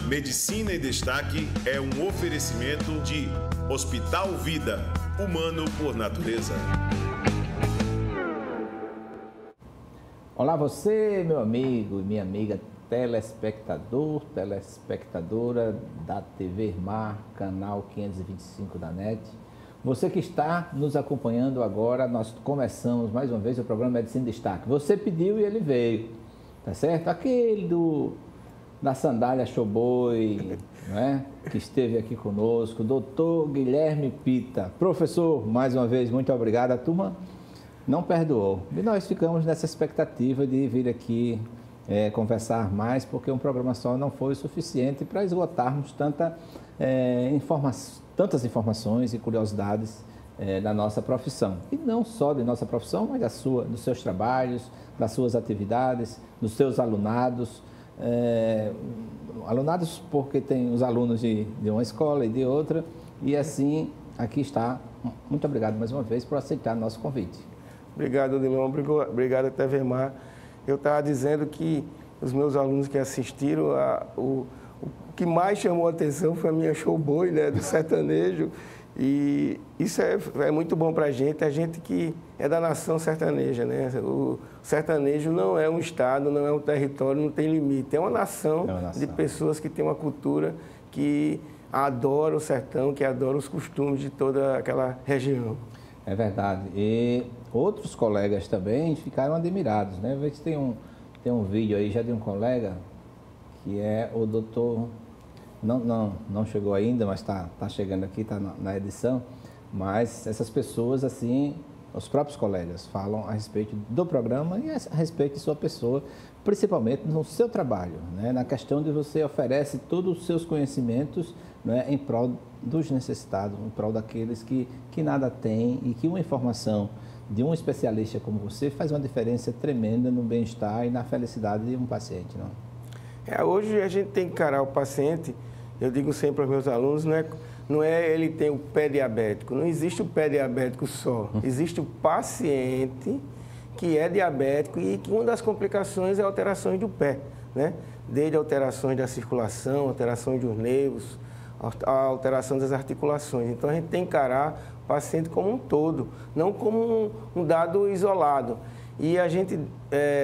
Medicina em Destaque é um oferecimento de Hospital Vida, humano por natureza. Olá você, meu amigo e minha amiga telespectador, telespectadora da TV Mar, canal 525 da NET. Você que está nos acompanhando agora, nós começamos mais uma vez o programa Medicina em Destaque. Você pediu e ele veio, tá certo? Aquele da sandália showboy, né? Que esteve aqui conosco, doutor Guilherme Pita. Professor, mais uma vez, muito obrigado. A turma não perdoou. E nós ficamos nessa expectativa de vir aqui conversar mais, porque um programa só não foi o suficiente para esgotarmos tantas informações e curiosidades da nossa profissão. E não só de nossa profissão, mas dos seus trabalhos, das suas atividades, dos seus alunados. Alunados porque tem os alunos de uma escola e de outra, e assim, aqui está. Muito obrigado mais uma vez por aceitar nosso convite. Obrigado, Dilon. Obrigado, TV Mar. Eu estava dizendo que os meus alunos que assistiram, o que mais chamou a atenção foi a minha showboy, né, do sertanejo. E isso é muito bom para a gente que é da nação sertaneja, né? O sertanejo não é um estado, não é um território, não tem limite. É uma nação de pessoas que têm uma cultura que adora o sertão, que adora os costumes de toda aquela região. É verdade. E outros colegas também ficaram admirados, né? Vê se tem um vídeo aí já de um colega que é o doutor... Não chegou ainda, mas está chegando aqui, está na edição. Mas essas pessoas, assim, os próprios colegas falam a respeito do programa e a respeito de sua pessoa, principalmente no seu trabalho, né? Na questão de você oferece todos os seus conhecimentos, né, em prol dos necessitados, em prol daqueles que nada têm, e que uma informação de um especialista como você faz uma diferença tremenda no bem-estar e na felicidade de um paciente, não? Hoje a gente tem que encarar o paciente, eu digo sempre aos meus alunos, não é ele tem o pé diabético, não existe o pé diabético só, existe o paciente que é diabético e que uma das complicações é alterações do pé, né? Desde alterações da circulação, alterações dos nervos, a alteração das articulações. Então a gente tem que encarar o paciente como um todo, não como um dado isolado. E a gente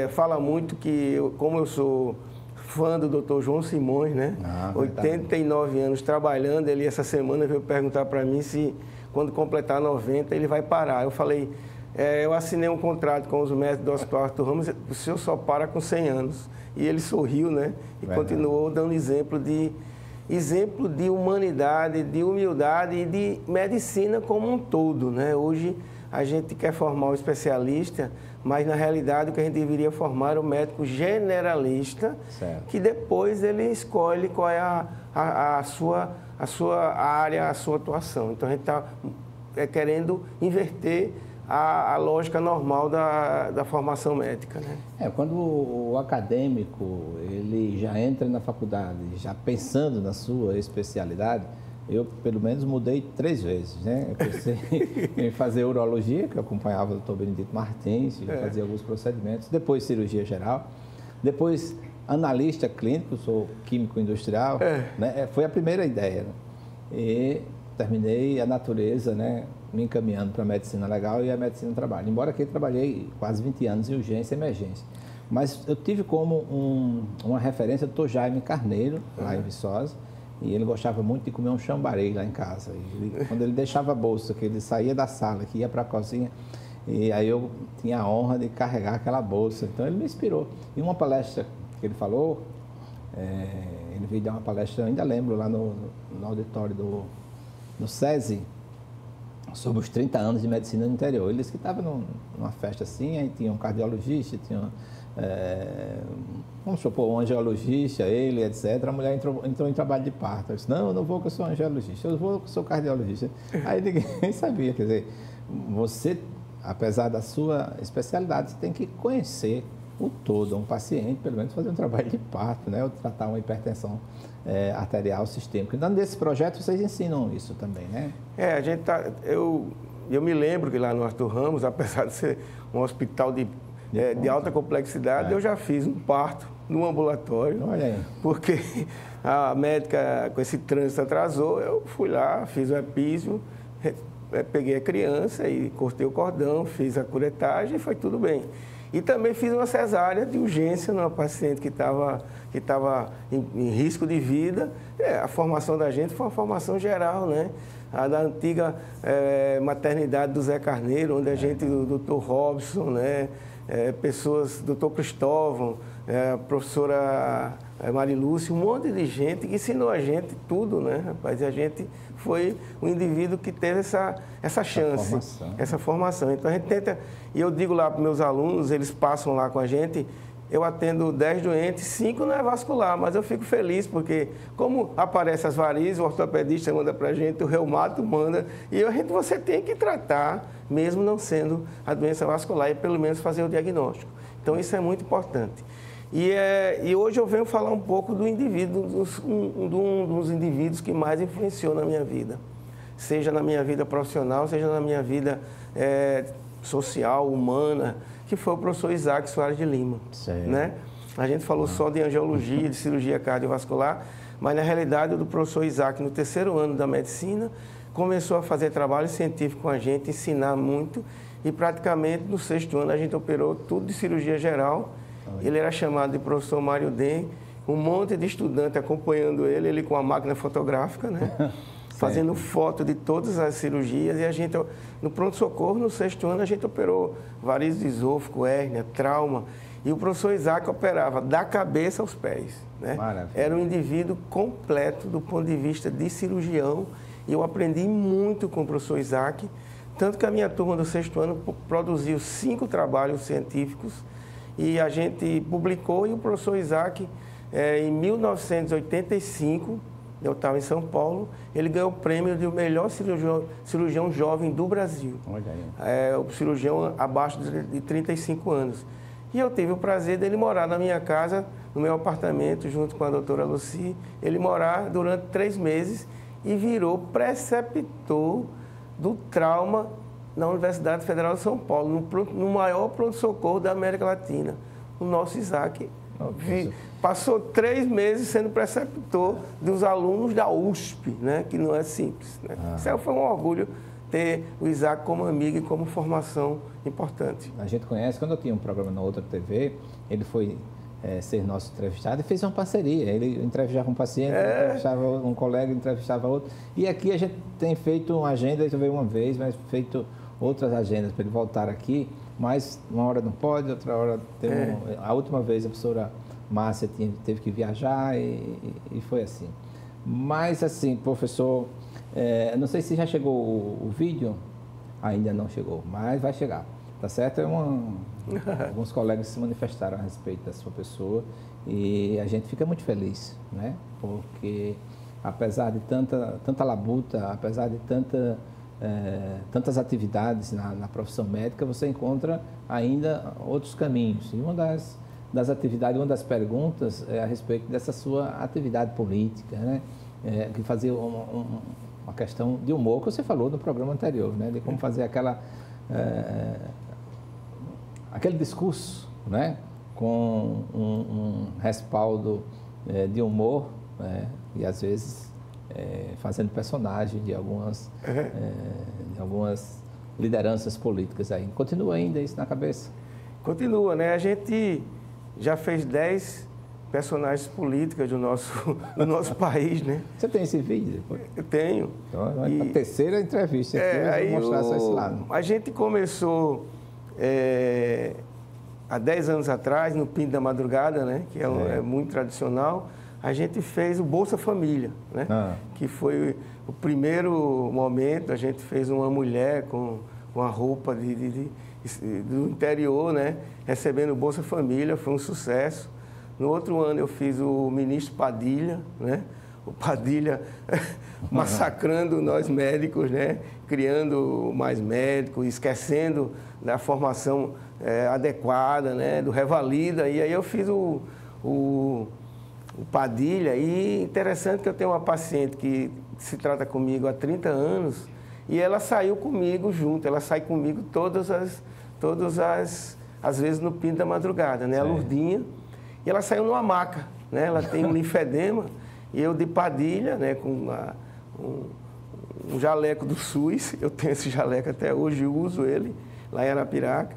fala muito que, como eu sou fã do Dr. João Simões, né? 89 anos trabalhando, ele essa semana veio perguntar para mim se quando completar 90 ele vai parar. Eu falei, eu assinei um contrato com os médicos do Hospital Arthur Ramos, o senhor só para com 100 anos. E ele sorriu, né? E continuou dando exemplo de humanidade, de humildade e de medicina como um todo, né? Hoje a gente quer formar um especialista, mas na realidade o que a gente deveria formar é um médico generalista, certo, que depois ele escolhe qual é a sua área, a sua atuação. Então a gente está querendo inverter a lógica normal da formação médica, né? Quando o acadêmico ele já entra na faculdade, já pensando na sua especialidade, eu, pelo menos, mudei 3 vezes, né? Eu pensei em fazer urologia, que eu acompanhava o Dr. Benedito Martins, fazia alguns procedimentos, depois cirurgia geral, depois analista clínico, sou químico industrial, né? Foi a primeira ideia, né? E terminei a natureza, né, me encaminhando para a medicina legal e a medicina do trabalho. Embora que eu trabalhei quase 20 anos em urgência e emergência. Mas eu tive como uma referência o Dr. Jaime Carneiro, lá em Viçosa, e ele gostava muito de comer um chambarei lá em casa. Quando ele deixava a bolsa, que ele saía da sala, que ia para a cozinha, e aí eu tinha a honra de carregar aquela bolsa. Então ele me inspirou. E uma palestra que ele falou, ele veio dar uma palestra, eu ainda lembro, lá no auditório do SESI, sobre os 30 anos de medicina no interior. Ele disse que estava numa festa assim, aí tinha um cardiologista, tinha vamos supor, um angiologista, ele, etc. A mulher entrou em trabalho de parto. Eu disse, não, eu não vou que eu sou angiologista, eu vou que eu sou cardiologista. Aí ninguém sabia, quer dizer, você, apesar da sua especialidade, você tem que conhecer o todo, um paciente, pelo menos fazer um trabalho de parto, né? Ou tratar uma hipertensão arterial sistêmica. Então, nesse projeto, vocês ensinam isso também, né? A gente eu me lembro que lá no Arthur Ramos, apesar de ser um hospital de alta complexidade, eu já fiz um parto no ambulatório. Olha aí. Porque a médica, com esse trânsito, atrasou, eu fui lá, fiz o epísio, peguei a criança e cortei o cordão, fiz a curetagem e foi tudo bem. E também fiz uma cesárea de urgência numa paciente que estava em risco de vida. A formação da gente foi uma formação geral, né? A da antiga maternidade do Zé Carneiro, onde a gente, o Dr. Robson, né? Pessoas, Dr. Cristóvão, a professora Marilúcia, um monte de gente que ensinou a gente tudo, né, rapaz? E a gente foi um indivíduo que teve essa chance, essa formação. Então a gente tenta, e eu digo lá para meus alunos, eles passam lá com a gente, eu atendo 10 doentes, 5 não é vascular, mas eu fico feliz porque como aparecem as varizes, o ortopedista manda para a gente, o reumato manda, e você tem que tratar, mesmo não sendo a doença vascular, e pelo menos fazer o diagnóstico. Então isso é muito importante. E hoje eu venho falar um pouco do indivíduo, um dos indivíduos que mais influenciou na minha vida. Seja na minha vida profissional, seja na minha vida social, humana, que foi o professor Isaac Soares de Lima. Né? A gente falou só de angiologia, de cirurgia cardiovascular, mas na realidade o do professor Isaac, no 3º ano da medicina, começou a fazer trabalho científico com a gente, ensinar muito, e praticamente no 6º ano a gente operou tudo de cirurgia geral. Ele era chamado de professor Mário Den, um monte de estudante acompanhando ele com a máquina fotográfica, né? Fazendo foto de todas as cirurgias. E a gente, no pronto-socorro, no 6º ano, a gente operou varizes de esôfago, hérnia, trauma. E o professor Isaac operava da cabeça aos pés, né? Maravilha. Era um indivíduo completo do ponto de vista de cirurgião. E eu aprendi muito com o professor Isaac, tanto que a minha turma do 6º ano produziu 5 trabalhos científicos, e a gente publicou, e o professor Isaac, em 1985, eu estava em São Paulo, ele ganhou o prêmio de o melhor cirurgião jovem do Brasil. Olha aí. O cirurgião abaixo de 35 anos. E eu tive o prazer dele morar na minha casa, no meu apartamento, junto com a doutora Lucy, ele morar durante 3 meses e virou preceptor do trauma na Universidade Federal de São Paulo, no maior pronto-socorro da América Latina. O nosso Isaac passou 3 meses sendo preceptor dos alunos da USP, né? Que não é simples, né? Isso foi um orgulho ter o Isaac como amigo e como formação importante. A gente conhece, quando eu tinha um programa na outra TV, ele foi ser nosso entrevistado e fez uma parceria. Ele entrevistava um paciente, entrevistava um colega, entrevistava outro. E aqui a gente tem feito uma agenda, ele veio uma vez, mas feito outras agendas para ele voltar aqui, mas uma hora não pode, outra hora tem a última vez a professora Márcia teve que viajar e foi assim. Mas assim, professor, não sei se já chegou o vídeo, ainda não chegou, mas vai chegar, tá certo? Alguns colegas se manifestaram a respeito da sua pessoa e a gente fica muito feliz, né? Porque apesar de tanta labuta, apesar de tantas atividades na profissão médica, você encontra ainda outros caminhos. E uma das atividades, uma das perguntas é a respeito dessa sua atividade política, né? Que fazia uma questão de humor, que você falou no programa anterior, né? De como fazer aquele discurso, né? Com um respaldo de humor, né? E às vezes fazendo personagem de algumas lideranças políticas aí. Continua ainda isso na cabeça? Continua, né? A gente já fez 10 personagens políticos do nosso país, né? Você tem esse vídeo? Eu tenho. Então, a 3ª entrevista aqui, eu vou mostrar só esse lado. A gente começou há 10 anos atrás, no Pinto da Madrugada, né? Que é muito tradicional. A gente fez o Bolsa Família, né? Que foi o primeiro momento. A gente fez uma mulher com a roupa do interior, né? Recebendo o Bolsa Família, foi um sucesso. No outro ano eu fiz o ministro Padilha, né? O Padilha massacrando nós médicos, né? Criando mais médicos, esquecendo da formação adequada, né? Do Revalida. E aí eu fiz o Padilha, e interessante que eu tenho uma paciente que se trata comigo há 30 anos e ela saiu comigo junto, ela sai comigo todas as vezes no Pinto da Madrugada, né? A Lurdinha. e ela saiu numa maca, né? Ela tem um linfedema, e eu de Padilha, né, com um jaleco do SUS, eu tenho esse jaleco até hoje, uso ele lá em Arapiraca.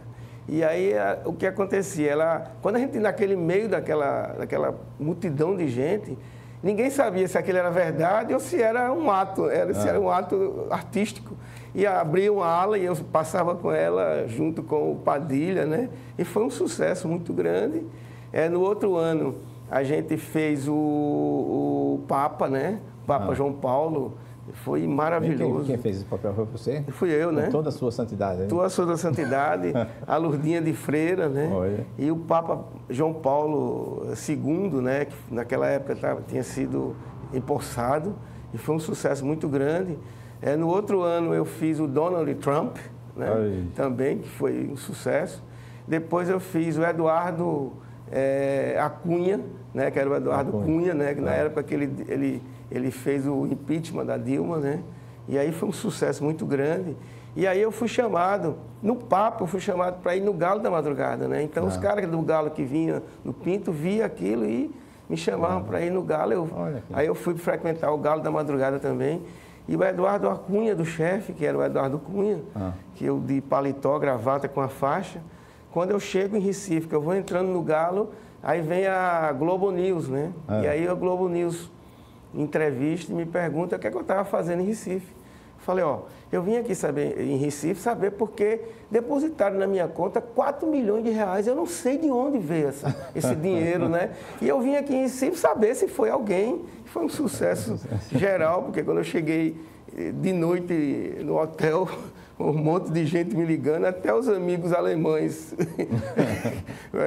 E aí, o que acontecia? Quando a gente, naquele meio daquela multidão de gente, ninguém sabia se aquilo era verdade ou se era um ato, se era um ato artístico. E abria uma ala e eu passava com ela junto com o Padilha, né? E foi um sucesso muito grande. No outro ano, a gente fez o Papa, né? O Papa João Paulo. Foi maravilhoso. Quem fez esse papel foi você? Fui eu, né? Com toda a sua santidade. Né? Toda a sua santidade, a Lourdinha de Freira, né? Olha. E o Papa João Paulo II, né? Que naquela época tinha sido empossado e foi um sucesso muito grande. No outro ano eu fiz o Donald Trump, né? Também, que foi um sucesso. Depois eu fiz o Eduardo Acunha, né? Que era o Eduardo Cunha, né? Que na época que ele fez o impeachment da Dilma, né? E aí foi um sucesso muito grande. E aí eu fui chamado, no Papa, eu fui chamado para ir no Galo da Madrugada, né? Então os caras do Galo que vinham no Pinto, via aquilo e me chamavam para ir no Galo. Aí eu fui frequentar o Galo da Madrugada também. E o Eduardo Acunha, do chefe, que era o Eduardo Cunha, que eu de paletó, gravata com a faixa. Quando eu chego em Recife, que eu vou entrando no Galo, aí vem a Globo News, né? E aí a Globo News entrevista e me pergunta o que é que eu estava fazendo em Recife. Falei, eu vim aqui em Recife saber porque depositaram na minha conta 4 milhões de reais. Eu não sei de onde veio esse dinheiro, né? E eu vim aqui em Recife saber se foi alguém. Foi um sucesso geral, porque quando eu cheguei de noite no hotel, um monte de gente me ligando, até os amigos alemães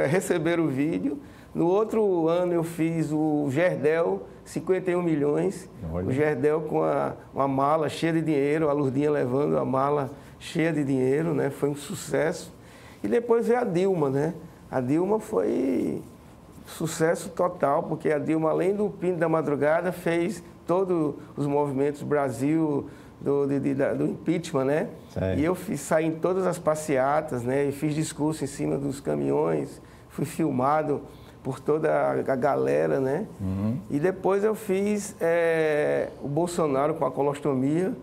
receberam o vídeo. No outro ano eu fiz o Gerdel, 51 milhões. Olha. O Gerdel com uma mala cheia de dinheiro, a Lourdinha levando a mala cheia de dinheiro, né? Foi um sucesso. E depois veio a Dilma, né? A Dilma foi sucesso total, porque a Dilma, além do Pinto da Madrugada, fez todos os movimentos Brasil, do impeachment, né? E eu saí em todas as passeatas, né? E fiz discurso em cima dos caminhões, fui filmado por toda a galera, né? E depois eu fiz o Bolsonaro com a colostomia.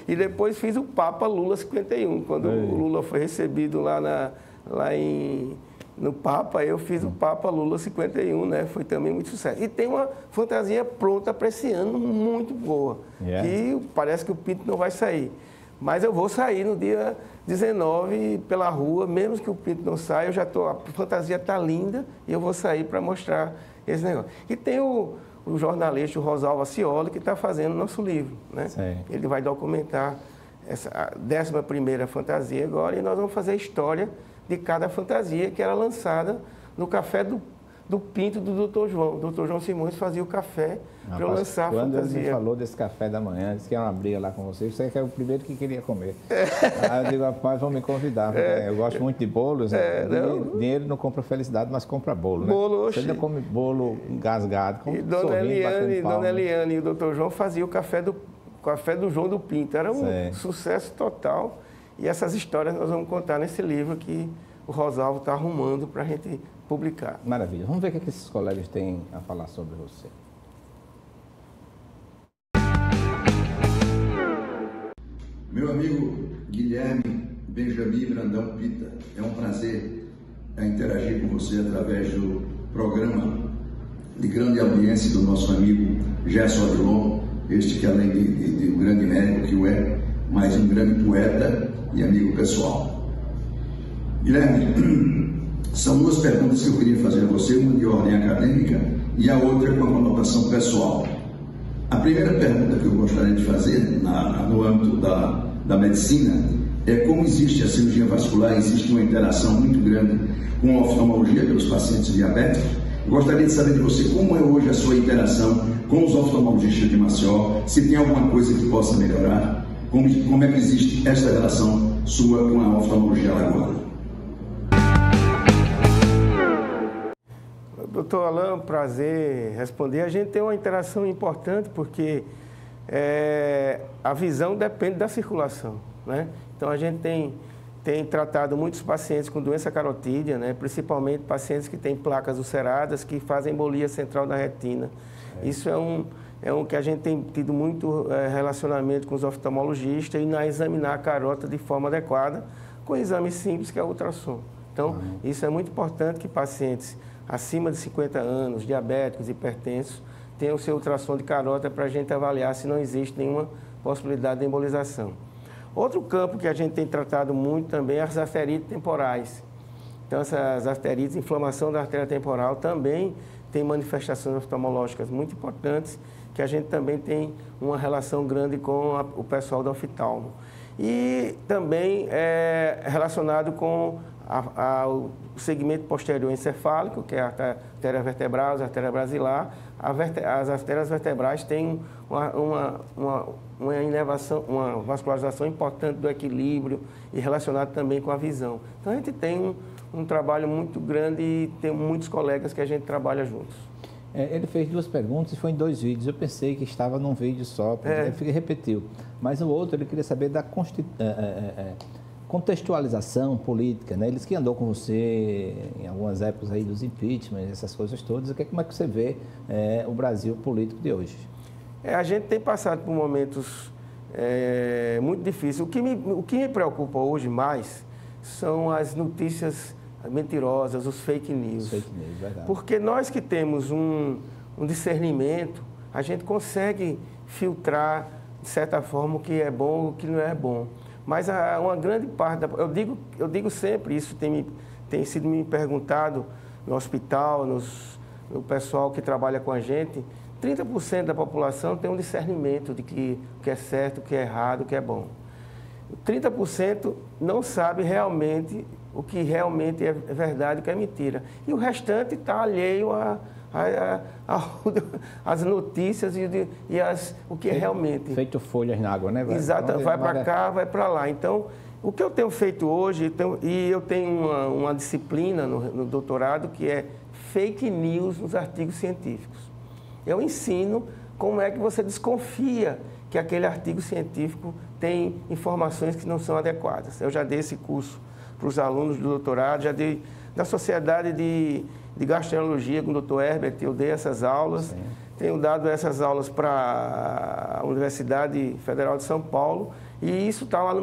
E depois fiz o Papa Lula 51. Quando o Lula foi recebido no Papa, eu fiz o Papa Lula 51, né? Foi também muito sucesso. E tem uma fantasia pronta para esse ano muito boa. Que parece que o Pinto não vai sair. Mas eu vou sair no dia 19 pela rua, mesmo que o Pinto não saia, a fantasia está linda e eu vou sair para mostrar esse negócio. E tem o jornalista, o Rosalvo Acioli, que está fazendo o nosso livro, né? Ele vai documentar a 11ª fantasia agora e nós vamos fazer a história de cada fantasia que era lançada no café do Pinto do Dr. João. O Dr. João Simões fazia o café para eu lançar a fantasia. Quando ele falou desse café da manhã, disse que era uma briga lá com você que era o primeiro que queria comer. Aí eu digo, rapaz, vão me convidar, porque eu gosto muito de bolos. Dinheiro não compra felicidade, mas compra bolo, né? Bolo, você ainda come bolo engasgado, e Dona Eliane e o Dr. João faziam o café do João do Pinto. Era um sucesso total. E essas histórias nós vamos contar nesse livro que o Rosalvo está arrumando para a gente publicar. Maravilha. Vamos ver o que esses colegas têm a falar sobre você. Meu amigo Guilherme Benjamin Brandão Pita, é um prazer interagir com você através do programa de grande audiência do nosso amigo Gerson Adilon, este que além de um grande médico que o é, mas um grande poeta e amigo pessoal. Guilherme, são duas perguntas que eu queria fazer a você, uma de ordem acadêmica e a outra com a conotação pessoal. A primeira pergunta que eu gostaria de fazer no âmbito da medicina é como existe a cirurgia vascular, existe uma interação muito grande com a oftalmologia pelos pacientes diabéticos. Eu gostaria de saber de você como é hoje a sua interação com os oftalmologistas de Maceió, se tem alguma coisa que possa melhorar, como é que existe esta relação sua com a oftalmologia alagoana. Doutor Alain, prazer responder. A gente tem uma interação importante porque a visão depende da circulação, né? Então a gente tem tem tratado muitos pacientes com doença carotídea, né? Principalmente pacientes que têm placas ulceradas que fazem embolia central da retina. Isso é um que a gente tem tido muito relacionamento com os oftalmologistas e na examinar a carota de forma adequada com exame simples que é o ultrassom. Então, isso é muito importante que pacientes acima de 50 anos, diabéticos, hipertensos, tenham o seu ultrassom de carota para a gente avaliar se não existe nenhuma possibilidade de embolização. Outro campo que a gente tem tratado muito também é as arterites temporais. Então, essas arterites, inflamação da artéria temporal também tem manifestações oftalmológicas muito importantes, que a gente também tem uma relação grande com o pessoal do oftalmo. E também é relacionado com o segmento posterior encefálico, que é a artéria vertebral, a artéria basilar. As artérias vertebrais têm uma inervação, uma vascularização importante do equilíbrio e relacionado também com a visão. Então, a gente tem um trabalho muito grande e tem muitos colegas que a gente trabalha juntos. Ele fez 2 perguntas e foi em 2 vídeos. Eu pensei que estava num vídeo só, ele repetiu. Mas o outro, ele queria saber da contextualização política, né? Eles que andou com você em algumas épocas aí dos impeachment, essas coisas todas. Como é que você vê o Brasil político de hoje? A gente tem passado por momentos muito difíceis. O que me preocupa hoje mais são as notícias mentirosas, os fake news. Fake news, verdade. Porque nós que temos um discernimento, a gente consegue filtrar, de certa forma, o que é bom e o que não é bom. Mas uma grande parte, eu digo sempre, isso tem sido me perguntado no hospital, no pessoal que trabalha com a gente, 30% da população tem um discernimento de que o que é certo, o que é errado, o que é bom. 30% não sabe realmente o que realmente é verdade e o que é mentira. E o restante está alheio às notícias e o que é realmente. Feito folhas na água, né? Exato, vai para cá, vai para lá. Então, o que eu tenho feito hoje, eu tenho uma disciplina no doutorado que é fake news nos artigos científicos. Eu ensino como é que você desconfia que aquele artigo científico tem informações que não são adequadas. Eu já dei esse curso para os alunos do doutorado, já dei na Sociedade de Gastroenterologia com o Dr. Herbert, eu dei essas aulas. Sim. Tenho dado essas aulas para a Universidade Federal de São Paulo e isso está lá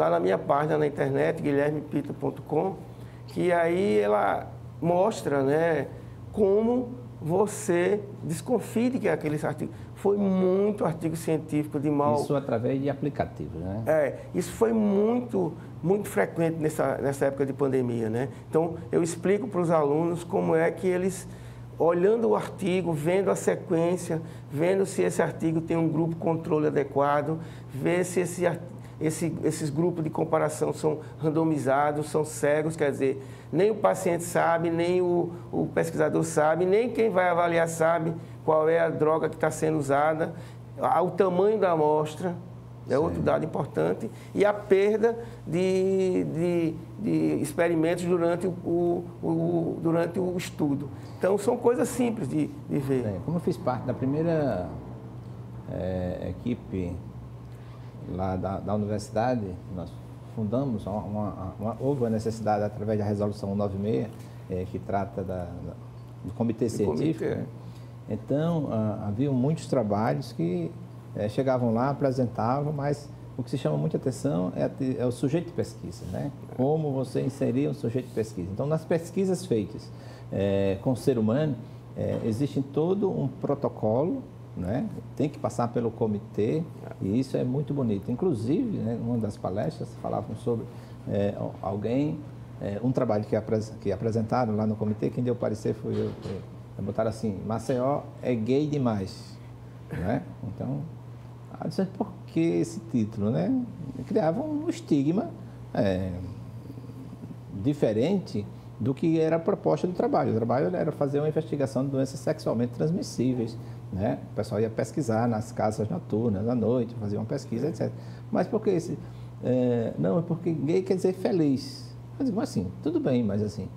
na minha página na internet, guilhermepita.com, que aí ela mostra, né, como você desconfie de que aqueles artigos... Foi muito artigo científico de mal... Isso através de aplicativos, né? Isso foi muito frequente nessa época de pandemia, né? Então, eu explico para os alunos como é que eles, olhando o artigo, vendo a sequência, vendo se esse artigo tem um grupo controle adequado, ver se esses grupos de comparação são randomizados, são cegos, quer dizer, nem o paciente sabe, nem o pesquisador sabe, nem quem vai avaliar sabe qual é a droga que está sendo usada, o tamanho da amostra, é outro dado importante, e a perda de experimentos durante o estudo. Então, são coisas simples de ver. Como eu fiz parte da primeira equipe lá da universidade, nós fundamos, houve a necessidade, através da resolução 196, que trata do comitê científico. Então, havia muitos trabalhos que chegavam lá, apresentavam, mas o que se chama muita atenção é o sujeito de pesquisa, né? Como você inserir um sujeito de pesquisa. Então, nas pesquisas feitas com o ser humano, existe todo um protocolo, né? Tem que passar pelo comitê e isso é muito bonito. Inclusive, né, uma das palestras falavam sobre um trabalho que apresentaram lá no comitê, quem deu parecer foi eu. Botaram assim, Maceió é gay demais, né? Então, por que esse título, né? Criava um estigma diferente do que era a proposta do trabalho. O trabalho era fazer uma investigação de doenças sexualmente transmissíveis, né? O pessoal ia pesquisar nas casas noturnas, à noite, fazer uma pesquisa, etc. Mas por que esse? Não, é porque gay quer dizer feliz. Eu digo, assim, tudo bem, mas assim,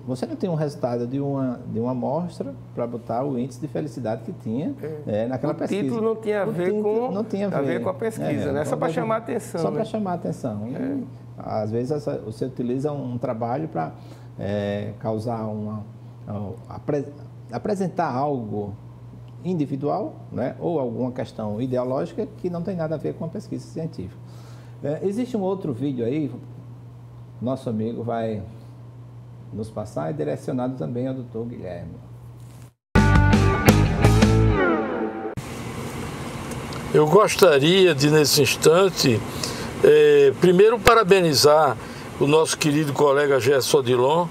você não tem um resultado de uma amostra para botar o índice de felicidade que tinha naquela pesquisa. O título não tinha a ver com a pesquisa, né? Só para chamar a atenção. Só para chamar a atenção. Às vezes você utiliza um trabalho para causar apresentar algo individual, né, ou alguma questão ideológica que não tem nada a ver com a pesquisa científica. Existe um outro vídeo aí, nosso amigo vai nos passar, direcionado também ao Dr. Guilherme. Eu gostaria de, nesse instante, primeiro parabenizar o nosso querido colega Gerson Odilon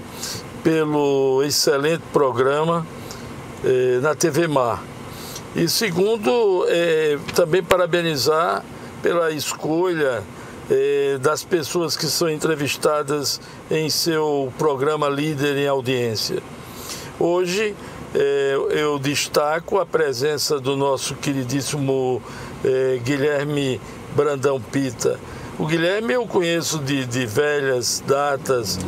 pelo excelente programa na TV Mar. E segundo, também parabenizar pela escolha das pessoas que são entrevistadas em seu programa Líder em Audiência. Hoje eu destaco a presença do nosso queridíssimo Guilherme Brandão Pita. O Guilherme eu conheço de velhas datas,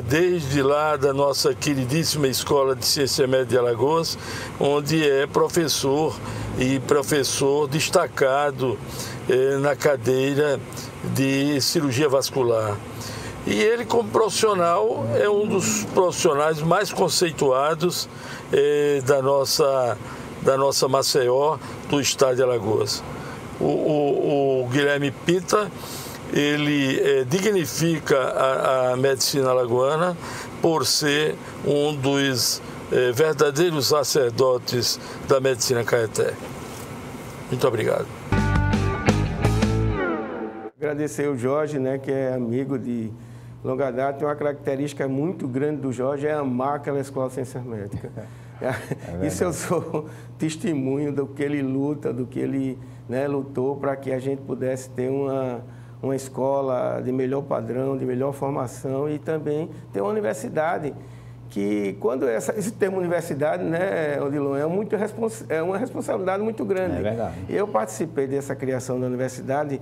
desde lá da nossa queridíssima Escola de Ciência Média de Alagoas, onde é professor e professor destacado na cadeira de cirurgia vascular. E ele, como profissional, é um dos profissionais mais conceituados da nossa Maceió, do estado de Alagoas. O Guilherme Pita, ele dignifica a medicina alagoana por ser um dos verdadeiros sacerdotes da medicina Caeté. Muito obrigado. Agradecer o Jorge, né, que é amigo de longa data. Tem uma característica muito grande do Jorge, é amar aquela Escola de Ciências Médicas. Isso eu sou testemunho do que ele luta, do que ele, né, lutou para que a gente pudesse ter uma escola de melhor padrão, de melhor formação e também ter uma universidade que, quando esse termo universidade, né, Odilon, é uma responsabilidade muito grande. É verdade. Eu participei dessa criação da universidade,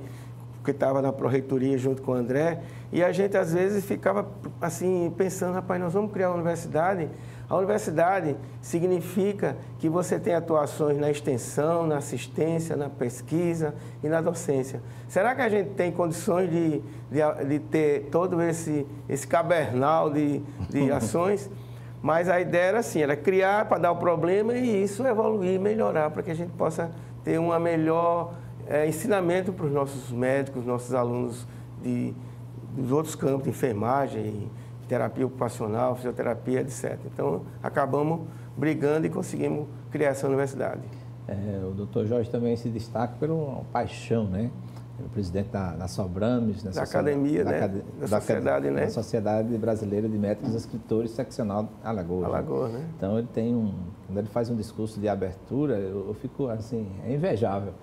porque estava na pró-reitoria junto com o André, e a gente às vezes ficava assim pensando, rapaz, nós vamos criar uma universidade. A universidade significa que você tem atuações na extensão, na assistência, na pesquisa e na docência. Será que a gente tem condições de ter todo esse cabernal de ações? Mas a ideia era assim, era criar para dar o problema e isso evoluir, melhorar, para que a gente possa ter uma melhor ensinamento para os nossos médicos, nossos alunos dos outros campos, de enfermagem, terapia ocupacional, fisioterapia, etc. Então, acabamos brigando e conseguimos criar essa universidade. O doutor Jorge também se destaca pela paixão, né? O presidente da Sobrames, da academia, né? Da sociedade, né? Da Sociedade Brasileira de Médicos Escritores Seccional Alagoas. Alagoas, né? Então, ele tem quando ele faz um discurso de abertura, eu fico assim, é invejável.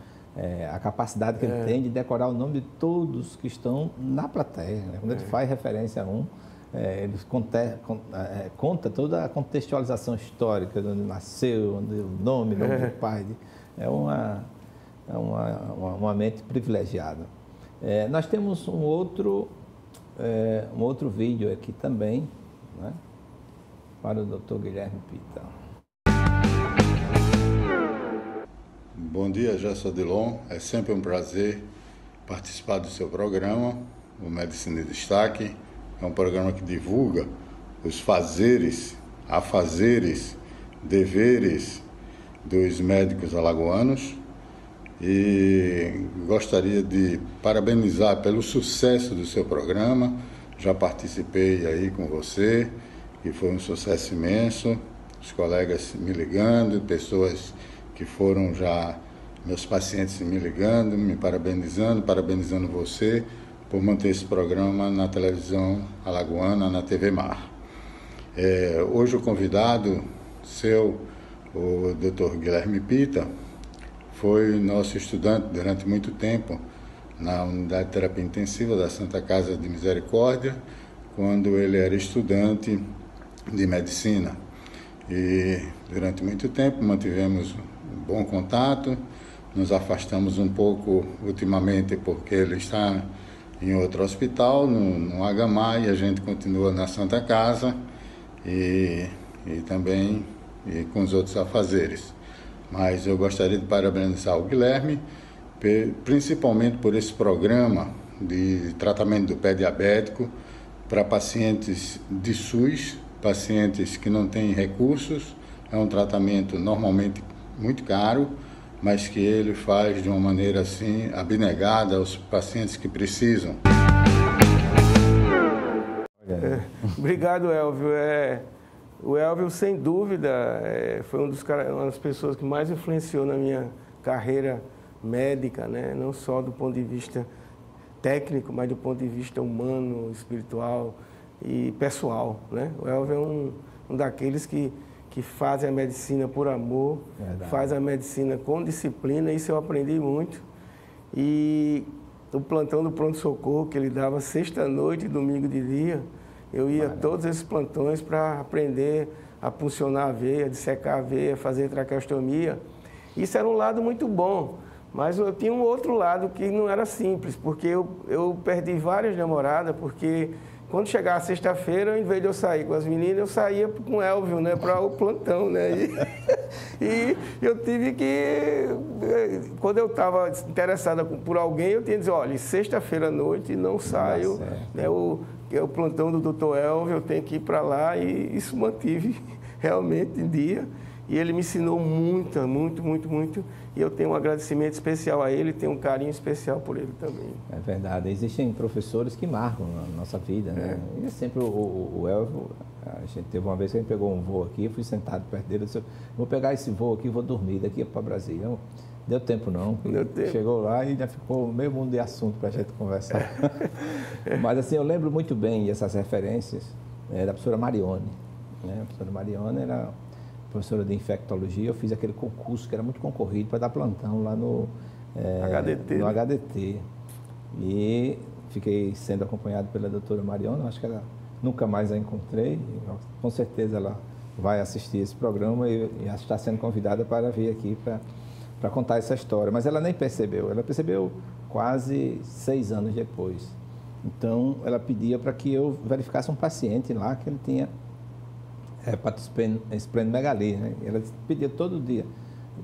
A capacidade que ele tem de decorar o nome de todos que estão na plateia. Né? Quando ele faz referência a ele conta toda a contextualização histórica, de onde nasceu, o nome do pai. É uma mente privilegiada. Nós temos um outro vídeo aqui também, né, para o Dr. Guilherme Pita. Bom dia, Gerson Odilon. É sempre um prazer participar do seu programa, o Medicina em Destaque. É um programa que divulga os fazeres, afazeres, deveres dos médicos alagoanos. E gostaria de parabenizar pelo sucesso do seu programa. Já participei aí com você, que foi um sucesso imenso. Os colegas me ligando, pessoas que foram já meus pacientes me ligando, me parabenizando você por manter esse programa na televisão alagoana, na TV Mar. Hoje o convidado seu, o Dr. Guilherme Pita, foi nosso estudante durante muito tempo na unidade de terapia intensiva da Santa Casa de Misericórdia, quando ele era estudante de medicina. E durante muito tempo mantivemos um bom contato, nos afastamos um pouco ultimamente porque ele está em outro hospital, no HMA, e a gente continua na Santa Casa e também com os outros afazeres. Mas eu gostaria de parabenizar o Guilherme, principalmente por esse programa de tratamento do pé diabético para pacientes de SUS, pacientes que não têm recursos. É um tratamento normalmente muito caro, mas que ele faz de uma maneira assim abnegada aos pacientes que precisam. Obrigado, Elvio. O Elvio, sem dúvida, foi uma das pessoas que mais influenciou na minha carreira médica, né? Não só do ponto de vista técnico, mas do ponto de vista humano, espiritual e pessoal, né? O Elvio é um daqueles que fazem a medicina por amor, faz a medicina com disciplina, isso eu aprendi muito. E o plantão do pronto-socorro que ele dava sexta-noite e domingo de dia, eu ia a todos esses plantões para aprender a puncionar a veia, dissecar a veia, fazer traqueostomia. Isso era um lado muito bom, mas eu tinha um outro lado que não era simples, porque eu perdi várias namoradas, porque quando chegava sexta-feira, em vez de eu sair com as meninas, eu saía com o Elvio, né, para o plantão, né? E eu tive que, quando eu estava interessada por alguém, eu tinha que dizer, olha, sexta-feira à noite não saio, né, o plantão do Dr. Elvio, eu tenho que ir para lá, e isso mantive realmente em dia. E ele me ensinou muito, e eu tenho um agradecimento especial a ele, tenho um carinho especial por ele também. É verdade, existem professores que marcam a nossa vida, né? E é sempre o Elvio, a gente teve uma vez que a gente pegou um voo aqui, eu fui sentado perto dele, eu disse, vou pegar esse voo aqui e vou dormir daqui para Brasília. Não deu tempo não, chegou lá e já ficou meio mundo de assunto para a gente conversar. Mas assim, eu lembro muito bem dessas referências da professora Marione, né? A professora Marione era professora de infectologia, eu fiz aquele concurso que era muito concorrido para dar plantão lá no HDT. E fiquei sendo acompanhado pela doutora Mariona, acho que ela nunca mais a encontrei, com certeza ela vai assistir esse programa e está sendo convidada para vir aqui para contar essa história. Mas ela nem percebeu, ela percebeu quase 6 anos depois. Então, ela pedia para que eu verificasse um paciente lá que ele tinha hepatosplenomegalia, né? Ela pedia todo dia,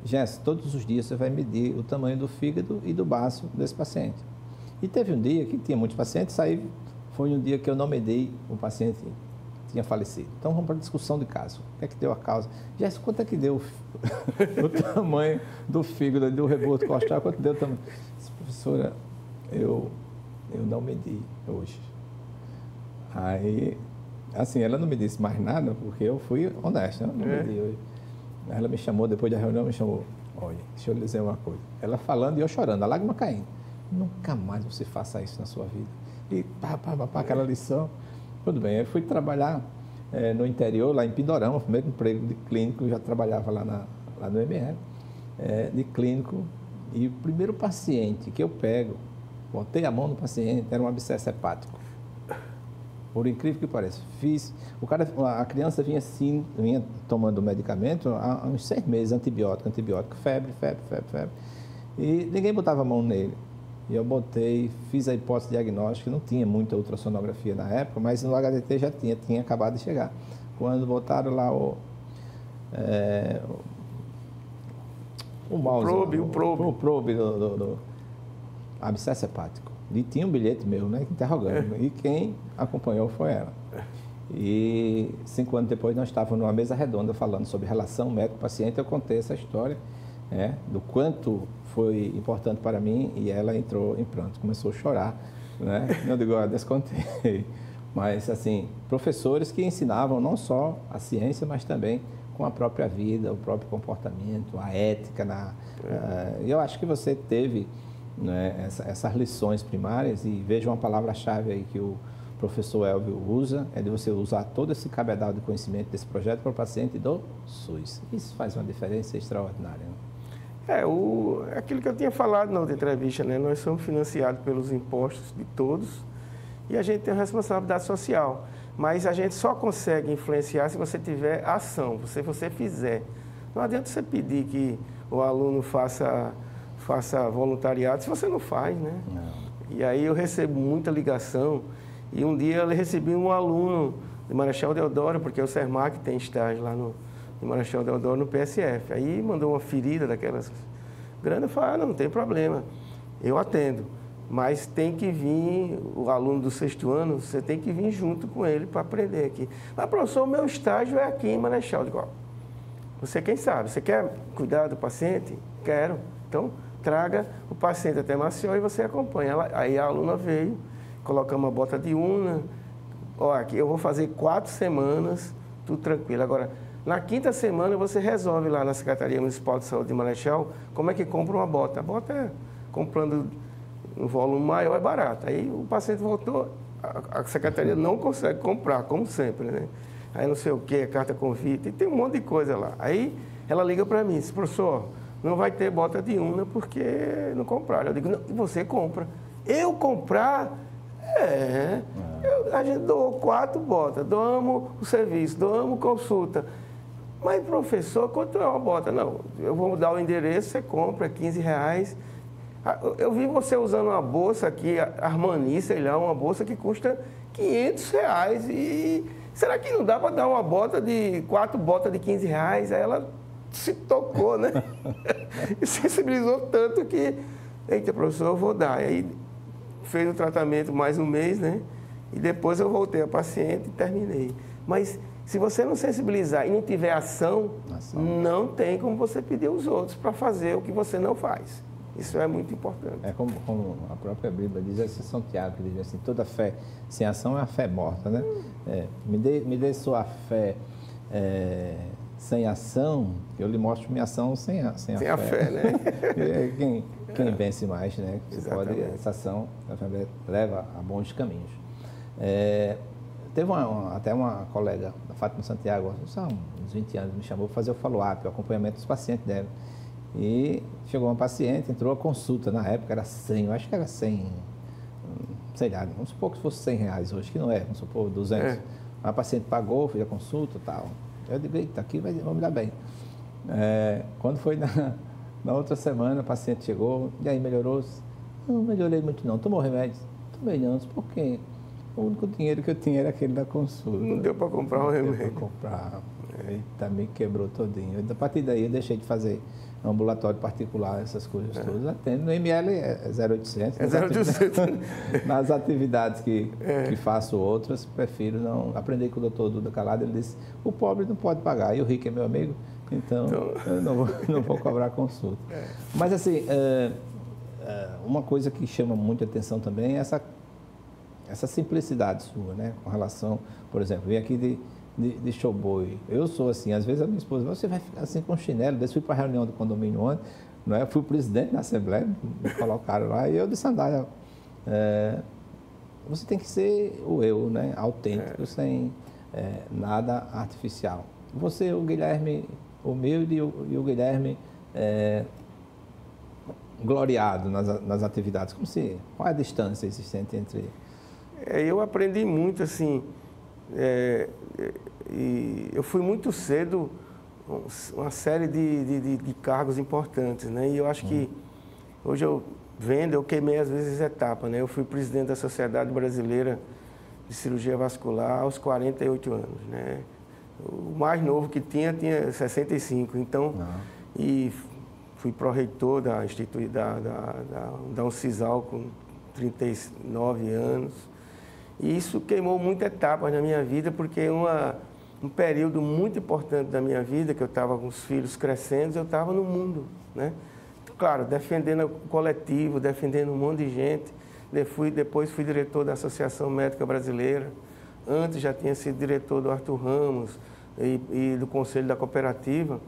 Jess, todos os dias você vai medir o tamanho do fígado e do baço desse paciente. E teve um dia que tinha muitos pacientes, aí foi um dia que eu não medi, o paciente tinha falecido. Então vamos para a discussão de caso. O que é que deu a causa? Jess, quanto é que deu o tamanho do fígado, do reboto costal, quanto deu o tamanho? Disse, professora, eu não medi hoje. Aí, assim, ela não me disse mais nada, porque eu fui honesto, eu não medi hoje. Ela me chamou, depois da reunião, me chamou, olha, deixa eu lhe dizer uma coisa. Ela falando e eu chorando, a lágrima caindo. Nunca mais você faça isso na sua vida. E aquela lição. Tudo bem, eu fui trabalhar no interior, lá em Pindorama, o primeiro emprego de clínico, eu já trabalhava lá no MR, de clínico. E o primeiro paciente que eu pego, botei a mão no paciente, era um abscesso hepático. Por incrível que pareça, a criança vinha tomando medicamento há uns 6 meses, antibiótico, febre, e ninguém botava a mão nele. E eu fiz a hipótese diagnóstica, não tinha muita ultrassonografia na época, mas no HDT já tinha acabado de chegar. Quando botaram lá o probe do abscesso hepático. E tinha um bilhete meu, né, interrogando. E quem acompanhou foi ela. E 5 anos depois nós estávamos numa mesa redonda falando sobre relação médico-paciente. Eu contei essa história, do quanto foi importante para mim, e ela entrou em pranto, começou a chorar, né? Eu digo, descontei. Mas, assim, professores que ensinavam não só a ciência, mas também com a própria vida, o próprio comportamento, a ética. Eu acho que você teve, né, essas lições primárias, e veja uma palavra-chave aí que o professor Elvio usa, é de você usar todo esse cabedal de conhecimento desse projeto para o paciente do SUS. Isso faz uma diferença extraordinária, né? Aquilo que eu tinha falado na outra entrevista, né? Nós somos financiados pelos impostos de todos e a gente tem uma responsabilidade social. Mas a gente só consegue influenciar se você tiver ação, se você fizer. Não adianta você pedir que o aluno faça voluntariado se você não faz, né? Não. E aí eu recebo muita ligação, e um dia eu recebi um aluno de Marechal Deodoro, porque o Sermac tem estágio lá no Marechal Deodoro, no PSF. Aí mandou uma ferida daquelas grandes, eu falei, não tem problema, eu atendo. Mas tem que vir, o aluno do 6º ano, você tem que vir junto com ele para aprender aqui. Mas, professor, o meu estágio é aqui em Marechal. Eu digo, ó, você quem sabe, você quer cuidar do paciente? Quero. Então, traga o paciente até Maceió e você acompanha. Aí a aluna veio, colocamos uma bota de urna. Ó, aqui eu vou fazer 4 semanas, tudo tranquilo. Agora, na 5ª semana você resolve lá na Secretaria Municipal de Saúde de Marechal como é que compra uma bota. A bota é comprando um volume maior, é barato. Aí o paciente voltou, a Secretaria não consegue comprar, como sempre, né? Aí não sei o que, carta convite, tem um monte de coisa lá. Aí ela liga para mim, diz, professor, não vai ter bota de urna porque não compraram. Eu digo, não, e você compra. Eu comprar? A gente doou 4 botas, doamos o serviço, doamos consulta. Mas, professor, quanto é uma bota? Não, eu vou dar o endereço, você compra, R$15. Eu vi você usando uma bolsa aqui, Armani, sei lá, uma bolsa que custa R$500. E será que não dá para dar uma bota de 4 botas de R$15? Aí ela se tocou, né? E sensibilizou tanto que, eita, professor, eu vou dar. E aí fez o tratamento mais um mês, né? E depois eu voltei a paciente e terminei. Mas se você não sensibilizar e não tiver ação, não tem como você pedir os outros para fazer o que você não faz. Isso é muito importante. É como a própria Bíblia diz, assim, São Tiago, que diz assim, toda fé sem ação é a fé morta, né? Me dê sua fé sem ação, eu lhe mostro minha ação sem a fé, né? Quem vence mais, né? Você pode, essa ação leva a bons caminhos. Teve até uma colega da Fátima Santiago, há uns 20 anos, me chamou para fazer o follow-up, o acompanhamento dos pacientes dela. E chegou uma paciente, entrou a consulta, na época era 100, eu acho que era 100, sei lá, vamos supor que fosse R$100 hoje, que não é, vamos supor 200. A paciente pagou, fez a consulta e tal. Eu digo, eita, aqui vamos dar bem. Quando foi na outra semana, a paciente chegou, e aí melhorou? Não melhorei muito não, tomou remédio? Tomei não, por quê? O único dinheiro que eu tinha era aquele da consulta. Não deu para comprar um remédio. Não deu para comprar. Eita, me quebrou todinho. A partir daí eu deixei de fazer ambulatório particular, essas coisas todas. Atendo no ML é 0800. É 0800. Nas atividades que faço outras, prefiro não. Aprendi com o doutor Duda Calado, ele disse, o pobre não pode pagar, e o rico é meu amigo, então eu não vou cobrar consulta. Mas assim, uma coisa que chama muita atenção também é essa simplicidade sua, né? Com relação, por exemplo, vem aqui de showboy. Eu sou assim, às vezes a minha esposa, você vai ficar assim com chinelo, desde fui para a reunião do condomínio ontem, não é? Fui presidente da Assembleia, me colocaram lá, e eu de sandália. Você tem que ser o eu, né? Autêntico, sem nada artificial. Você, o Guilherme humilde e o Guilherme gloriado nas atividades. Qual é a distância existente entre... Eu aprendi muito, assim, e eu fui muito cedo uma série de cargos importantes, né? E eu acho que hoje eu queimei às vezes etapas, né? Eu fui presidente da Sociedade Brasileira de Cirurgia Vascular aos 48 anos, né? O mais novo que tinha 65, então, e fui pró-reitor da Uncisal com 39 anos. E isso queimou muitas etapas na minha vida, porque um período muito importante da minha vida, que eu estava com os filhos crescendo, eu estava no mundo, né? Claro, defendendo o coletivo, defendendo um monte de gente. Depois fui diretor da Associação Médica Brasileira. Antes já tinha sido diretor do Arthur Ramos e do Conselho da Cooperativa.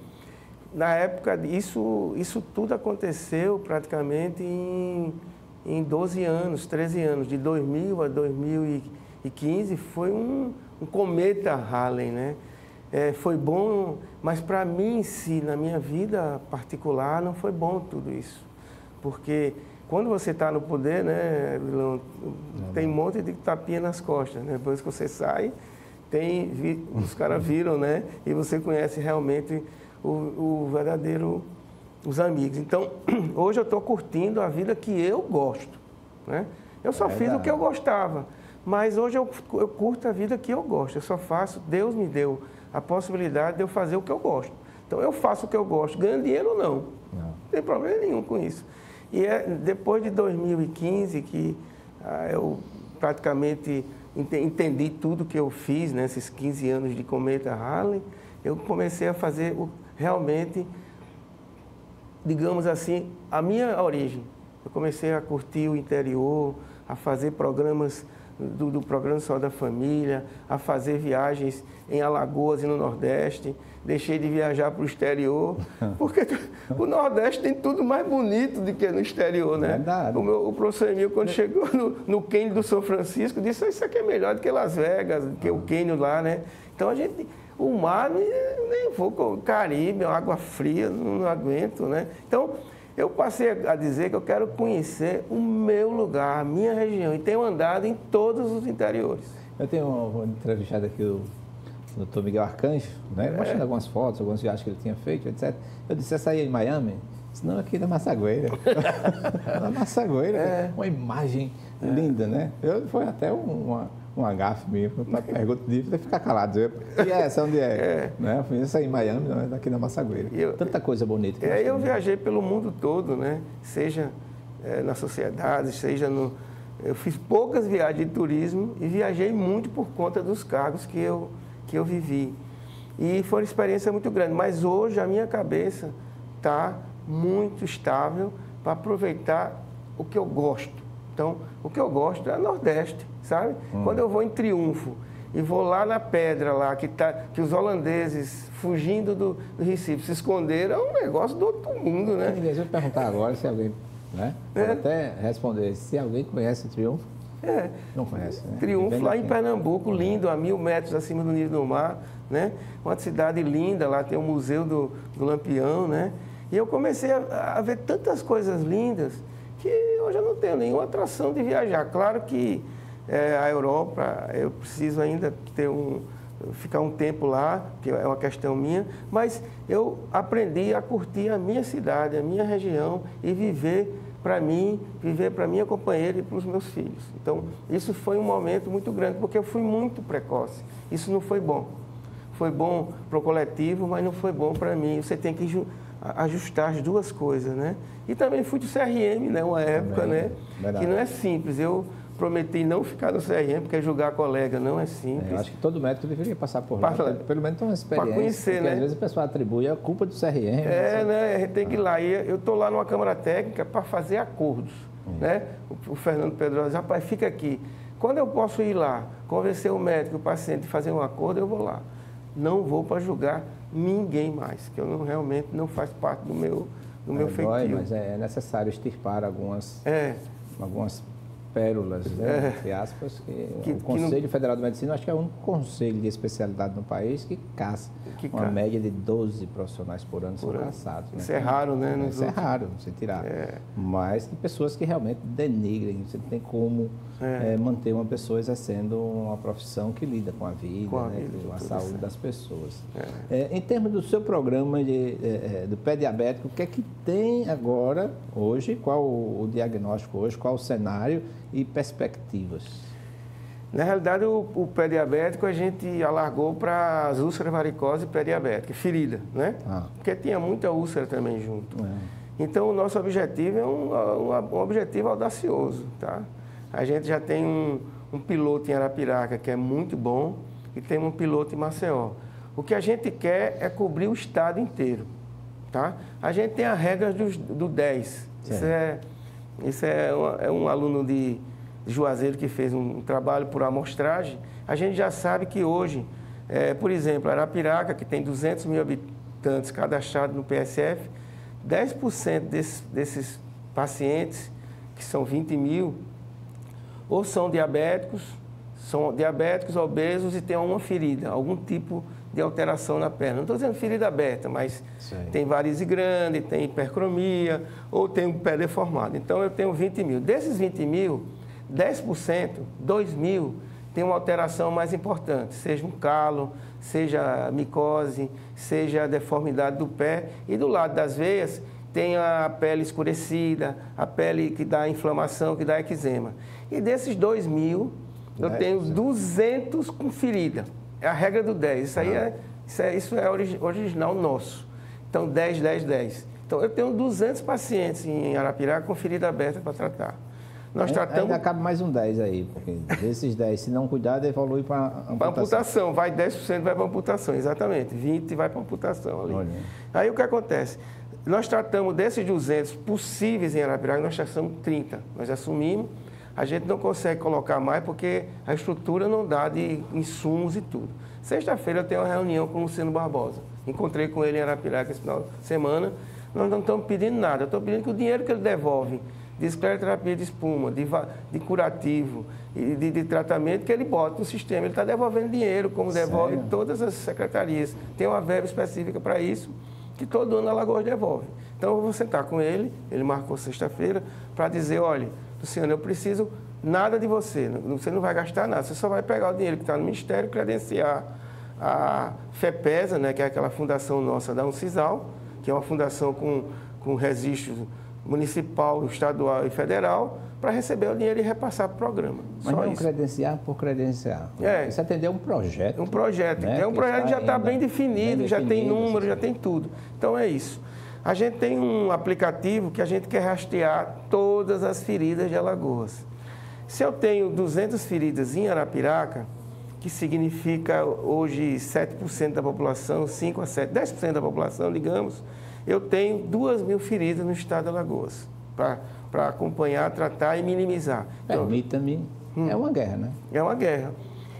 Na época, isso tudo aconteceu praticamente em 12 anos, 13 anos. De 2000 a 2015 foi um cometa Halley, né? Foi bom, mas para mim em si, na minha vida particular, não foi bom tudo isso. Porque quando você está no poder, né, tem um monte de tapinha nas costas, né? Depois que você sai, os caras viram, né? E você conhece realmente o verdadeiro, os amigos. Então, hoje eu estou curtindo a vida que eu gosto, né? Eu só fiz o que eu gostava, mas hoje eu curto a vida que eu gosto. Eu só faço, Deus me deu a possibilidade de eu fazer o que eu gosto. Então, eu faço o que eu gosto, ganho dinheiro ou não. Não tem problema nenhum com isso. E é depois de 2015 que eu praticamente entendi tudo que eu fiz nesses 15 anos de Cometa Harley. Eu comecei a fazer realmente, digamos assim, a minha origem. Eu comecei a curtir o interior, a fazer programas do Programa Só da Família, a fazer viagens em Alagoas e no Nordeste. Deixei de viajar para o exterior, porque o Nordeste tem tudo mais bonito do que no exterior, né? Verdade. O professor Emil, quando chegou no Cânion do São Francisco, disse: isso aqui é melhor do que Las Vegas, do que o Cânion lá, né? Então, o mar, nem vou com o Caribe, água fria, não aguento, né? Então, eu passei a dizer que eu quero conhecer o meu lugar, a minha região, e tenho andado em todos os interiores. Eu tenho uma entrevistada aqui, o Dr. Miguel Arcanjo, né? Mostrando algumas fotos, algumas viagens que ele tinha feito, etc. Eu disse: essa aí é em Miami? Senão aqui na Massagueira. Na Massagueira, uma imagem linda, né? Foi até uma gafe mesmo, uma pergunta difícil, ficar calado. E essa, onde é? Né? Eu fiz essa aí em Miami, não, aqui na Massagueira. Tanta coisa bonita. Eu viajei pelo mundo todo, né? Seja na sociedade, seja no... Eu fiz poucas viagens de turismo e viajei muito por conta dos cargos que eu vivi. E foi uma experiência muito grande, mas hoje a minha cabeça está muito estável para aproveitar o que eu gosto. Então, o que eu gosto é o Nordeste, sabe? Quando eu vou em Triunfo e vou lá na pedra lá, que os holandeses, fugindo do Recife, se esconderam, é um negócio do outro mundo, né? Deixa eu perguntar agora se alguém, né? Pode até responder, se alguém conhece Triunfo. Não conhece, né? Triunfo lá em Pernambuco, lindo, a 1000 metros acima do nível do mar, né? Uma cidade linda, lá tem o Museu do Lampião, né? E eu comecei a ver tantas coisas lindas que hoje eu não tenho nenhuma atração de viajar. Claro que a Europa, eu preciso ainda ficar um tempo lá, que é uma questão minha, mas eu aprendi a curtir a minha cidade, a minha região e viver para mim, viver para minha companheira e para os meus filhos. Então, isso foi um momento muito grande, porque eu fui muito precoce. Isso não foi bom. Foi bom para o coletivo, mas não foi bom para mim. Você tem que ajustar as duas coisas, né? E também fui do CRM, né? Uma época, né? Que não é simples. Eu prometi não ficar no CRM, porque julgar colega não é simples. Eu acho que todo médico deveria passar por lá, pelo menos ter uma experiência. Para conhecer, porque né? Às vezes a pessoa atribui a culpa do CRM. Né? A gente tem que ir lá. E eu estou lá numa Câmara Técnica para fazer acordos, né? O Fernando Pedrosa, rapaz, fica aqui. Quando eu posso ir lá, convencer o médico, o paciente, fazer um acordo, eu vou lá. Não vou para julgar ninguém mais, que eu realmente não faz parte do meu feitio. Mas é necessário extirpar algumas pérolas, né, entre aspas, que o Conselho Federal de Medicina, acho que é o único conselho de especialidade no país que caça uma média de 12 profissionais por ano são caçados. Né? Isso é raro, né? Isso é raro, você tirar. Mas tem pessoas que realmente denigrem, você não tem como manter uma pessoa exercendo uma profissão que lida com a vida, com a saúde das pessoas. Em termos do seu programa do pé diabético, o que é que tem agora, hoje, qual o diagnóstico hoje, qual o cenário e perspectivas? Na realidade, o pé diabético a gente alargou para as úlceras varicosas e pé diabético, ferida, né? Porque tinha muita úlcera também junto. Então, o nosso objetivo é um objetivo audacioso, tá? A gente já tem um piloto em Arapiraca, que é muito bom, e tem um piloto em Maceió. O que a gente quer é cobrir o estado inteiro, tá? A gente tem a regra do 10. Isso é um aluno de Juazeiro que fez um trabalho por amostragem. A gente já sabe que hoje, por exemplo, Arapiraca, que tem 200 mil habitantes cadastrados no PSF, 10% desses pacientes, que são 20 mil, ou são diabéticos, obesos e têm uma ferida, algum tipo de alteração na perna. Não estou dizendo ferida aberta, mas tem varize grande, tem hipercromia, ou tem um pé deformado. Então, eu tenho 20 mil. Desses 20 mil, 10%, 2 mil, tem uma alteração mais importante, seja um calo, seja micose, seja a deformidade do pé. E do lado das veias, tem a pele escurecida, a pele que dá inflamação, que dá eczema. E desses 2 mil, eu tenho 200 com ferida. É a regra do 10. Isso é original nosso. Então, 10, 10, 10. Então, eu tenho 200 pacientes em Arapiraca com ferida aberta para tratar. Nós tratamos... Ainda cabe mais um 10 aí, porque desses 10, se não cuidar, evolui para amputação. Para amputação, vai 10% vai para amputação, exatamente. 20% vai para amputação ali. Olha. Aí o que acontece? Nós tratamos desses 200 possíveis em Arapiraca, nós tratamos 30. Nós assumimos, a gente não consegue colocar mais porque a estrutura não dá de insumos e tudo. Sexta-feira eu tenho uma reunião com o Luciano Barbosa. Encontrei com ele em Arapiraca esse final de semana. Nós não estamos pedindo nada, eu estou pedindo que o dinheiro que ele devolve de escleroterapia de espuma, de curativo e de tratamento, que ele bota no sistema. Ele está devolvendo dinheiro, como devolve Sério? todas as secretarias. Tem uma verba específica para isso, que todo ano a Alagoas devolve. Então, eu vou sentar com ele, ele marcou sexta-feira, para dizer, olha, Luciano, eu preciso nada de você, você não vai gastar nada, você só vai pegar o dinheiro que está no Ministério, credenciar a FEPESA, né, que é aquela fundação nossa da Uncisal, que é uma fundação com registro municipal, estadual e federal, para receber o dinheiro e repassar para o programa. Mas só não isso. credenciar por credenciar. É. Isso atender um projeto. Um projeto. Né, É um projeto que já está bem definido, já tem número, já assim. tem tudo. Então é isso. A gente tem um aplicativo que a gente quer rastrear todas as feridas de Alagoas. Se eu tenho 200 feridas em Arapiraca, que significa hoje 7% da população, 5 a 7, 10% da população, digamos, eu tenho 2.000 feridas no estado de Alagoas, para acompanhar, tratar e minimizar. Então, Permita-me, é uma guerra, né? é uma guerra.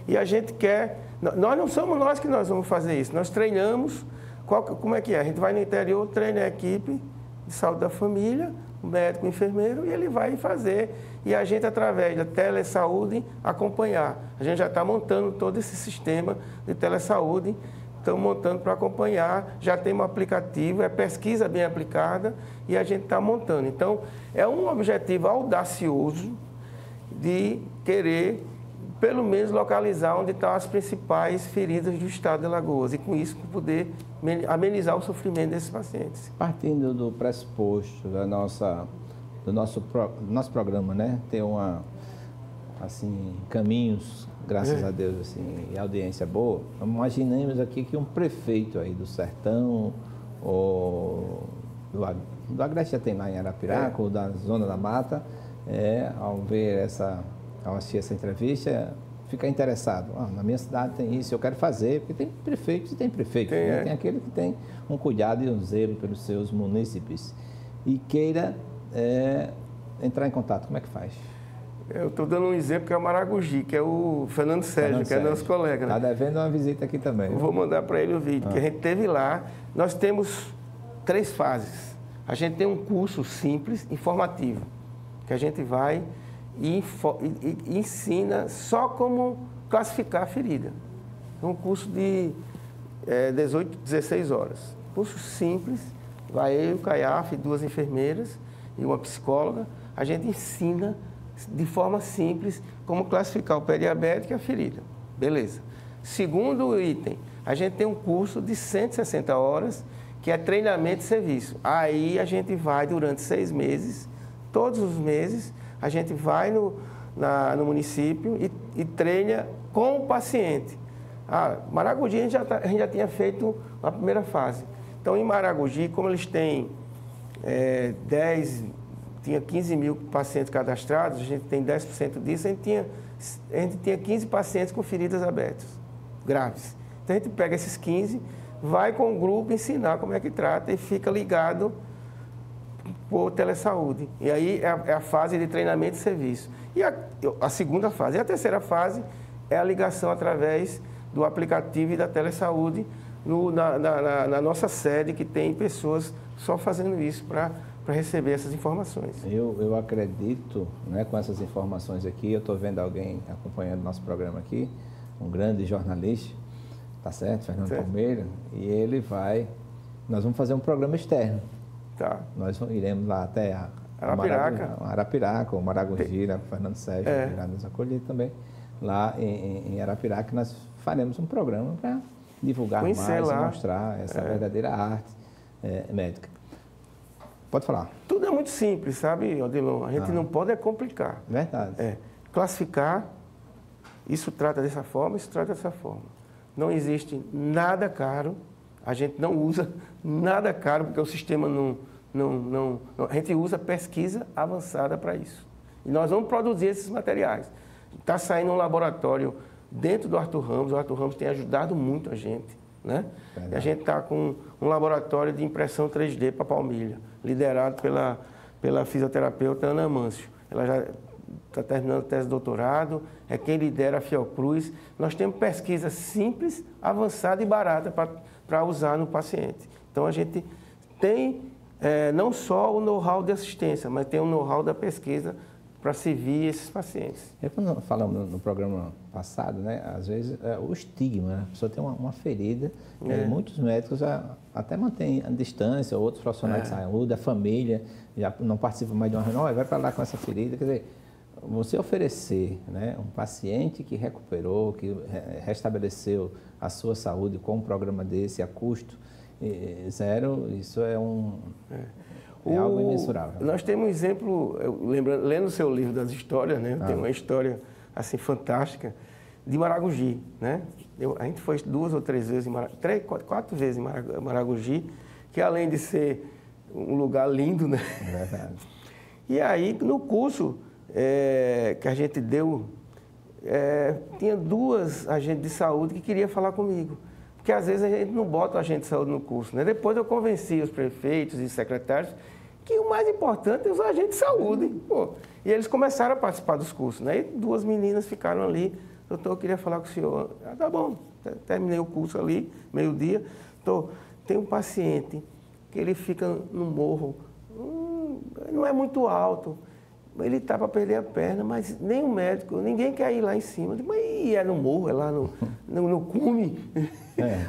E a gente quer... Nós não somos nós que nós vamos fazer isso. Nós treinamos... Como é que é? A gente vai no interior, treina a equipe de saúde da família, o médico, o enfermeiro, e ele vai fazer. E a gente, através da telesaúde, acompanhar. A gente já está montando todo esse sistema de telesaúde, estamos montando para acompanhar, já tem um aplicativo, é pesquisa bem aplicada e a gente está montando. Então, é um objetivo audacioso de querer, pelo menos, localizar onde estão as principais feridas do estado de Alagoas e, com isso, poder amenizar o sofrimento desses pacientes. Partindo do pressuposto do nosso programa, né? Ter assim, caminhos, graças a Deus, assim, e audiência boa. Imaginemos aqui que um prefeito aí do Sertão, ou do Agreste já tem lá em Arapiraca, ou da Zona da Mata, ao assistir essa entrevista, fica interessado. Na minha cidade tem isso, eu quero fazer, porque tem prefeitos e tem prefeitos, né? Tem aquele que tem um cuidado e um zelo pelos seus munícipes e queira entrar em contato. Como é que faz? Eu estou dando um exemplo que é o Maragogi, que é o Fernando Sérgio, que é nosso colega. Está devendo uma visita aqui também. Eu vou mandar para ele o vídeo, que a gente teve lá. Nós temos 3 fases. A gente tem um curso simples, informativo, que a gente vai e ensina só como classificar a ferida. É um curso de 16 horas. Curso simples, vai eu, o CAIAF, 2 enfermeiras e uma psicóloga. A gente ensina de forma simples como classificar o pé diabético e a ferida. Beleza. Segundo item, a gente tem um curso de 160 horas, que é treinamento de serviço. Aí a gente vai durante 6 meses, todos os meses, a gente vai no município e treina com o paciente. Maragogi a gente já tinha feito a primeira fase. Então, em Maragogi, como eles têm tinha 15 mil pacientes cadastrados, a gente tem 10% disso, a gente tinha 15 pacientes com feridas abertas, graves. Então, a gente pega esses 15, vai com o grupo ensinar como é que trata e fica ligado por telesaúde. E aí é a fase de treinamento e serviço. E a segunda fase. E a terceira fase é a ligação através do aplicativo e da telesaúde na nossa sede, que tem pessoas só fazendo isso para receber essas informações. Eu acredito, né, com essas informações aqui, eu estou vendo alguém acompanhando nosso programa aqui, um grande jornalista, tá certo? Fernando Palmeira, e nós vamos fazer um programa externo. Tá. Nós iremos lá até Arapiraca, o Maragogi, né, o Fernando Sérgio irá nos acolher também. Lá em Arapiraca, nós faremos um programa para divulgar mais e mostrar essa verdadeira arte médica. Pode falar. Tudo é muito simples, sabe, Odilon? A gente não pode complicar. Verdade. Classificar, isso trata dessa forma, isso trata dessa forma. Não existe nada caro, a gente não usa nada caro, porque o sistema A gente usa pesquisa avançada para isso. E nós vamos produzir esses materiais. Está saindo um laboratório dentro do Arthur Ramos. O Arthur Ramos tem ajudado muito a gente, né? E a gente está com um laboratório de impressão 3D para Palmilha, liderado pela fisioterapeuta Ana Mâncio. Ela já está terminando a tese de doutorado, é quem lidera a Fiocruz. Nós temos pesquisa simples, avançada e barata para usar no paciente. Então, a gente tem não só o know-how de assistência, mas tem o know-how da pesquisa para servir esses pacientes. Quando falamos no programa passado, né, às vezes o estigma, né? A pessoa tem uma ferida, muitos médicos até mantêm a distância, outros profissionais de saúde, a família, já não participam mais de uma reunião, vai para lá com essa ferida. Quer dizer, você oferecer, né, um paciente que recuperou, que restabeleceu a sua saúde com um programa desse a custo zero, isso é algo imensurável. Nós temos um exemplo, lendo o seu livro das histórias, né? Tem uma história assim fantástica de Maragogi, né? A gente foi 2 ou 3 vezes, 4 vezes em Maragogi, que além de ser um lugar lindo, né? É verdade. E aí, no curso que a gente deu, tinha 2 agentes de saúde que queriam falar comigo. Porque às vezes a gente não bota o agente de saúde no curso, né? Depois eu convenci os prefeitos e secretários que o mais importante é os agentes de saúde. Pô. E eles começaram a participar dos cursos, né? E 2 meninas ficaram ali. Doutor, eu queria falar com o senhor. Tá bom, terminei o curso ali, meio-dia. Tem um paciente que ele fica no morro, não é muito alto. Ele está para perder a perna, mas nem o médico, ninguém quer ir lá em cima. Eu digo, mas é no morro, é lá no cume.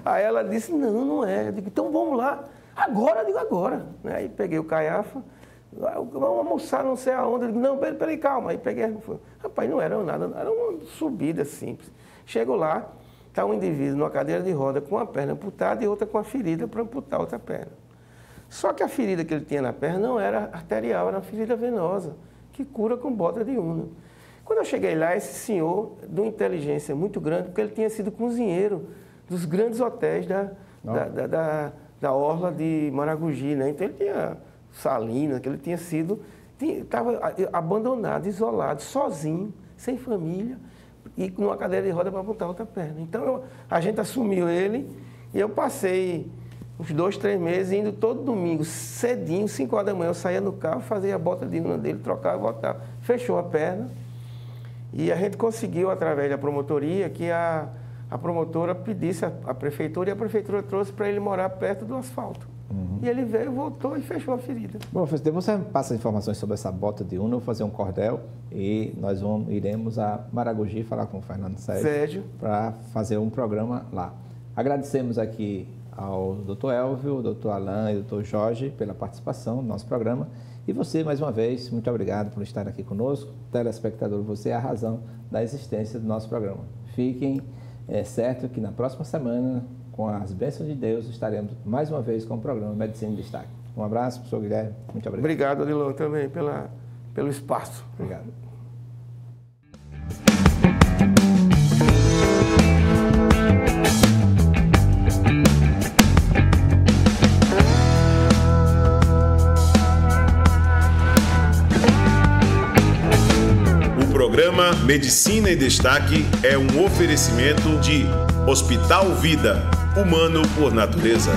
Aí ela disse, não é. Eu digo, então vamos lá. Agora, eu digo, agora. Aí peguei o Caiafa, vamos almoçar não sei aonde. Eu digo, não, peraí, calma. Aí peguei, rapaz, não era nada, era uma subida simples. Chego lá, está um indivíduo numa cadeira de roda com uma perna amputada e outra com a ferida para amputar outra perna. Só que a ferida que ele tinha na perna não era arterial, era uma ferida venosa, que cura com bota de una. Quando eu cheguei lá, esse senhor, de uma inteligência muito grande, porque ele tinha sido cozinheiro dos grandes hotéis da orla de Maragogi, né? Então ele tinha salina, que ele tinha sido, estava abandonado, isolado, sozinho, sem família, e numa cadeira de roda para apontar outra perna. Então a gente assumiu ele e eu passei uns 2, 3 meses, indo todo domingo, cedinho, 5 horas da manhã, eu saía no carro, fazia a bota de una dele, trocava e voltava. Fechou a perna. E a gente conseguiu, através da promotoria, que a promotora pedisse à prefeitura, e a prefeitura trouxe para ele morar perto do asfalto. E ele veio, voltou e fechou a ferida. Bom, depois você passa informações sobre essa bota de una, eu vou fazer um cordel e nós iremos a Maragogi falar com o Fernando Sérgio para fazer um programa lá. Agradecemos aqui ao Dr. Elvio, ao Dr. Alain e ao Dr. Jorge pela participação no nosso programa. E você, mais uma vez, muito obrigado por estar aqui conosco. Telespectador, você é a razão da existência do nosso programa. Fiquem certo que na próxima semana, com as bênçãos de Deus, estaremos mais uma vez com o programa Medicina em Destaque. Um abraço, professor Guilherme. Muito obrigado. Obrigado, Adilon, também pelo espaço. Obrigado. O programa Medicina em Destaque é um oferecimento de Hospital Vida, humano por natureza.